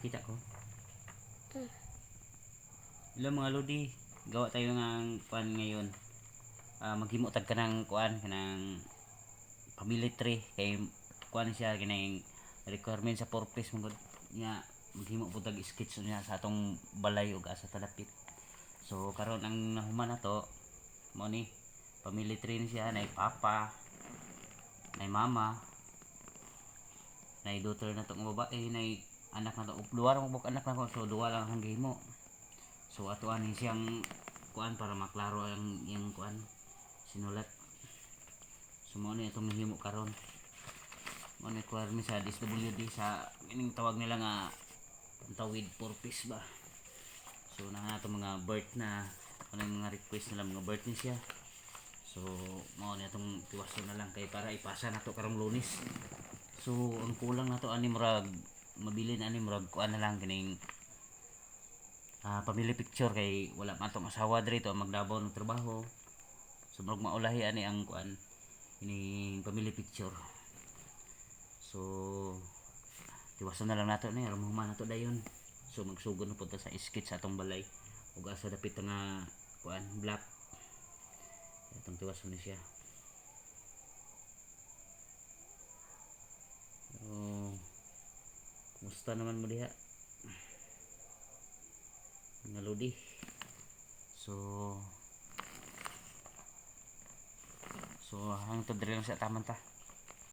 Kita ko. Hello mga lodi, gawa tayo ng kuan ngayon. Maghimo tag kanang kuan kanang family tree kay kuan siya kanang requirement sa purpose mo nya maghimo po tag sketch niya sa atong balay ug asa talapit. So karon ang nahuman nato mo ni family tree ni siya, nay papa, nay mama, nay daughter na to nga babae, nay anak na to. Duwa ra mo anak na ko, so duwa lang ang gihimo. So ato ani siyang kuan para maklaro ang kuan sinulat. So mo ni itong mahimo karon. Mo ni kuan mi sa DSWD sa ining tawag nila nga tawid purpose ba. So na ato mga birth na ano mga request nila mga birth ni siya. So mo ni atong tiwason na lang kay para ipasa nato karong Lunes. So ang kulang nato ani murag mabilin ani murag kuan na lang kining family picture kay wala man tong asawa diri to maglabaw ng trabaho. So murag maulahi ani ang kuan ini family picture. So tiwason na lang nato ni aron mahuman nato dayon. So magsugod na punta sa sketch sa atong balay ug asa dapit nga kuan block. Atong tiwason ni siya. Oh, kumusta naman mo diha? Nga lodi. So hangtod diri lang sa taman ta.